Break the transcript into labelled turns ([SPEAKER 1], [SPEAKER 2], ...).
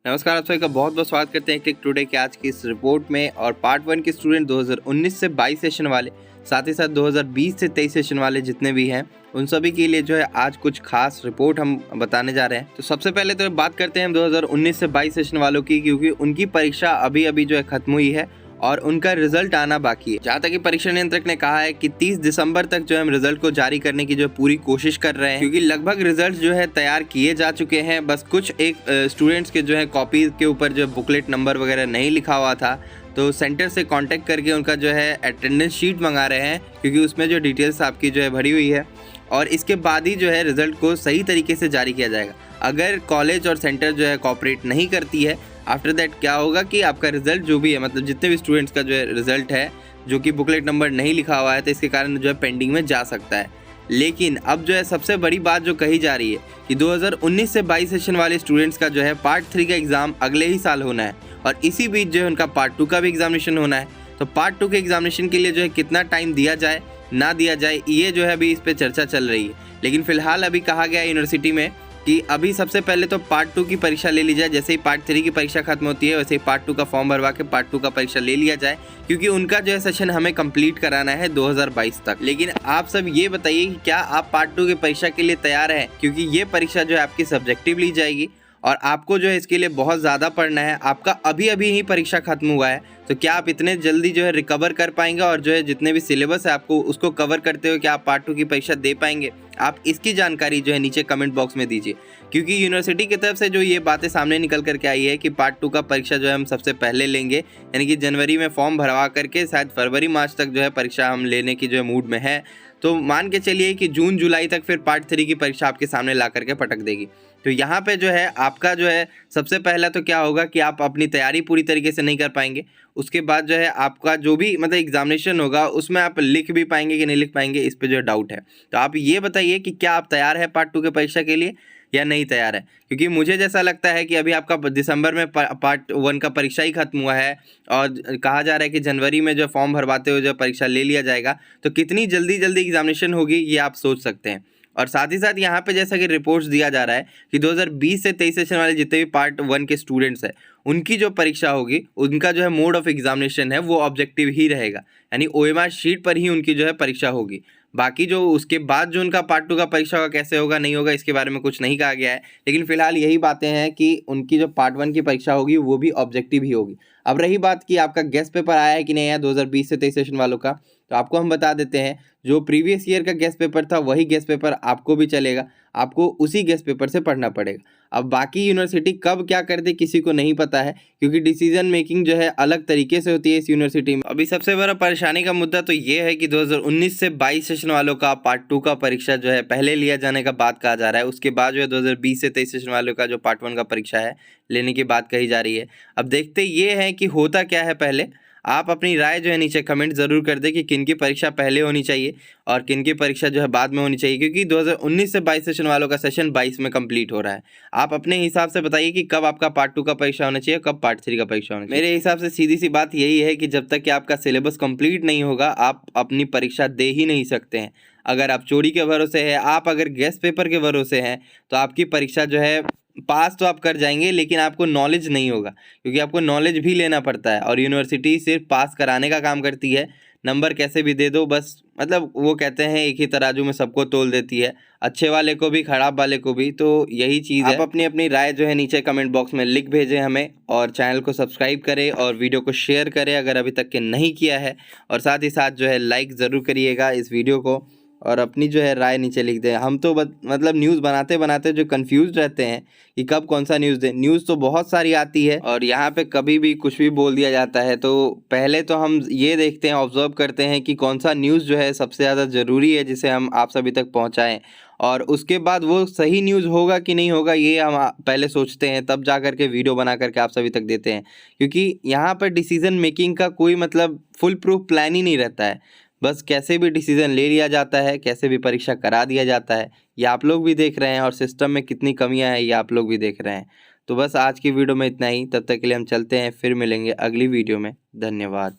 [SPEAKER 1] नमस्कार, आप सभी का बहुत बहुत स्वागत करते हैं टेक टुडे के आज की इस रिपोर्ट में। और पार्ट 1 के स्टूडेंट 2019 से 22 सेशन वाले, साथ ही साथ 2020 से 23 सेशन वाले जितने भी हैं, उन सभी के लिए जो है आज कुछ खास रिपोर्ट हम बताने जा रहे हैं। तो सबसे पहले तो बात करते हैं हम 2019 से 22 सेशन वालों की, क्योंकि उनकी परीक्षा अभी अभी जो है खत्म हुई है और उनका रिजल्ट आना बाकी है। जहाँ तक कि परीक्षा नियंत्रक ने कहा है कि 30 दिसंबर तक जो हम रिजल्ट को जारी करने की जो पूरी कोशिश कर रहे हैं, क्योंकि लगभग रिजल्ट जो है तैयार किए जा चुके हैं। बस कुछ एक स्टूडेंट्स के जो है कॉपी के ऊपर जो बुकलेट नंबर वगैरह नहीं लिखा हुआ था, तो सेंटर से कांटेक्ट करके उनका जो है अटेंडेंस शीट मंगा रहे हैं, क्योंकि उसमें जो डिटेल्स आपकी जो है भरी हुई है। और इसके बाद ही जो है रिजल्ट को सही तरीके से जारी किया जाएगा। अगर कॉलेज और सेंटर जो है कोऑपरेट नहीं करती है, आफ्टर दैट क्या होगा कि आपका रिजल्ट जो भी है, मतलब जितने भी स्टूडेंट्स का जो है रिजल्ट है जो कि बुकलेट नंबर नहीं लिखा हुआ है, तो इसके कारण जो है पेंडिंग में जा सकता है। लेकिन अब जो है सबसे बड़ी बात जो कही जा रही है कि 2019 से 22 सेशन वाले स्टूडेंट्स का जो है पार्ट 3 का एग्ज़ाम अगले ही साल होना है, और इसी बीच जो है उनका पार्ट 2 का भी एग्जामिनेशन होना है। तो पार्ट 2 के एग्जामिनेशन के लिए जो है कितना टाइम दिया जाए ना दिया जाए, ये जो है अभी इस पर चर्चा चल रही है। लेकिन फिलहाल अभी कहा गया है यूनिवर्सिटी में कि अभी सबसे पहले तो पार्ट 2 की परीक्षा ले ली जाए। जैसे ही पार्ट 3 की परीक्षा खत्म होती है, वैसे ही पार्ट 2 का फॉर्म भरवा के पार्ट 2 का परीक्षा ले लिया जाए, क्योंकि उनका जो है सेशन हमें कंप्लीट कराना है 2022 तक। लेकिन आप सब ये बताइए कि क्या आप पार्ट 2 की परीक्षा के लिए तैयार हैं, क्योंकि ये परीक्षा जो है आपकी सब्जेक्टिव ली जाएगी और आपको जो है इसके लिए बहुत ज़्यादा पढ़ना है। आपका अभी अभी ही परीक्षा खत्म हुआ है, तो क्या आप इतने जल्दी जो है रिकवर कर पाएंगे और जो है जितने भी सिलेबस है आपको उसको कवर करते हुए क्या आप पार्ट 2 की परीक्षा दे पाएंगे? आप इसकी जानकारी जो है नीचे कमेंट बॉक्स में दीजिए, क्योंकि यूनिवर्सिटी की तरफ से जो ये बातें सामने निकल करके आई है कि पार्ट 2 का परीक्षा जो है हम सबसे पहले लेंगे, यानी कि जनवरी में फॉर्म भरवा करके शायद फरवरी मार्च तक जो है परीक्षा हम लेने की जो है मूड में है। तो मान के चलिए कि जून जुलाई तक फिर पार्ट 3 की परीक्षा आपके सामने ला करके पटक देगी। तो यहाँ पे जो है आपका जो है सबसे पहला तो क्या होगा कि आप अपनी तैयारी पूरी तरीके से नहीं कर पाएंगे। उसके बाद जो है आपका जो भी मतलब एग्जामिनेशन होगा उसमें आप लिख भी पाएंगे कि नहीं लिख पाएंगे, इस पे जो है डाउट है। तो आप ये बताइए कि क्या आप तैयार है पार्ट 2 के परीक्षा के लिए या नहीं तैयार है? क्योंकि मुझे जैसा लगता है कि अभी आपका दिसंबर में पार्ट 1 का परीक्षा ही खत्म हुआ है और कहा जा रहा है कि जनवरी में जो फॉर्म भरवाते हुए जो परीक्षा ले लिया जाएगा, तो कितनी जल्दी जल्दी एग्जामिनेशन होगी ये आप सोच सकते हैं। और साथ ही साथ यहाँ पे जैसा कि रिपोर्ट्स दिया जा रहा है कि 2020 से 23 सेशन वाले जितने भी पार्ट 1 के स्टूडेंट्स हैं, उनकी जो परीक्षा होगी, उनका जो है मोड ऑफ एग्जामिनेशन है वो ऑब्जेक्टिव ही रहेगा, यानी OMR शीट पर ही उनकी जो है परीक्षा होगी। बाकी जो उसके बाद जो उनका पार्ट 2 का परीक्षा होगा, कैसे होगा नहीं होगा, इसके बारे में कुछ नहीं कहा गया है। लेकिन फिलहाल यही बातें हैं कि उनकी जो पार्ट 1 की परीक्षा होगी वो भी ऑब्जेक्टिव ही होगी। अब रही बात कि आपका गेस्ट पेपर आया है कि नहीं आया 2020 से 23 सेशन वालों का, तो आपको हम बता देते हैं जो प्रीवियस ईयर का गेस्ट पेपर था वही गेस्ट पेपर आपको भी चलेगा, आपको उसी गेस्ट पेपर से पढ़ना पड़ेगा। अब बाकी यूनिवर्सिटी कब क्या कर दे किसी को नहीं पता है, क्योंकि डिसीजन मेकिंग जो है अलग तरीके से होती है इस यूनिवर्सिटी में। अभी सबसे बड़ा परेशानी का मुद्दा तो ये है कि 2019 से 22 सेशन वालों का पार्ट 2 का परीक्षा जो है पहले लिया जाने का बात कहा जा रहा है। उसके बाद जो है 2020 से 23 सेशन वालों का जो पार्ट 1 का परीक्षा है लेने की बात कही जा रही है। अब देखते ये है कि होता क्या है। पहले आप अपनी राय जो है नीचे कमेंट ज़रूर कर दें कि किन की परीक्षा पहले होनी चाहिए और किन की परीक्षा जो है बाद में होनी चाहिए, क्योंकि 2019 से 22 सेशन वालों का सेशन 22 में कंप्लीट हो रहा है। आप अपने हिसाब से बताइए कि कब आपका पार्ट 2 का परीक्षा होना चाहिए, कब पार्ट 3 का परीक्षा होना चाहिए। मेरे हिसाब से सीधी सी बात यही है कि जब तक कि आपका सिलेबस कंप्लीट नहीं होगा आप अपनी परीक्षा दे ही नहीं सकते हैं। अगर आप चोरी के भरोसे है, आप अगर गेस्ट पेपर के भरोसे हैं, तो आपकी परीक्षा जो है पास तो आप कर जाएंगे, लेकिन आपको नॉलेज नहीं होगा, क्योंकि आपको नॉलेज भी लेना पड़ता है। और यूनिवर्सिटी सिर्फ पास कराने का काम करती है, नंबर कैसे भी दे दो बस, मतलब वो कहते हैं एक ही तराजू में सबको तोल देती है, अच्छे वाले को भी खराब वाले को भी। तो यही चीज़ है। आप अपनी अपनी राय जो है नीचे कमेंट बॉक्स में लिख भेजें हमें, और चैनल को सब्सक्राइब करें और वीडियो को शेयर करें अगर अभी तक के नहीं किया है, और साथ ही साथ जो है लाइक ज़रूर करिएगा इस वीडियो को, और अपनी जो है राय नीचे लिख दें। हम तो मतलब न्यूज़ बनाते बनाते जो कंफ्यूज रहते हैं कि कब कौन सा न्यूज़ दें। न्यूज़ तो बहुत सारी आती है और यहाँ पे कभी भी कुछ भी बोल दिया जाता है, तो पहले तो हम ये देखते हैं, ऑब्जर्व करते हैं कि कौन सा न्यूज़ जो है सबसे ज़्यादा ज़रूरी है जिसे हम आप सभी तक पहुँचाएँ, और उसके बाद वो सही न्यूज़ होगा कि नहीं होगा ये हम पहले सोचते हैं, तब जा कर के वीडियो बना करके आप सभी तक देते हैं। क्योंकि यहाँ पर डिसीज़न मेकिंग का कोई मतलब फुल प्रूफ प्लान ही नहीं रहता है, बस कैसे भी डिसीज़न ले लिया जाता है, कैसे भी परीक्षा करा दिया जाता है। ये आप लोग भी देख रहे हैं, और सिस्टम में कितनी कमियां हैं ये आप लोग भी देख रहे हैं। तो बस आज की वीडियो में इतना ही, तब तक के लिए हम चलते हैं, फिर मिलेंगे अगली वीडियो में। धन्यवाद।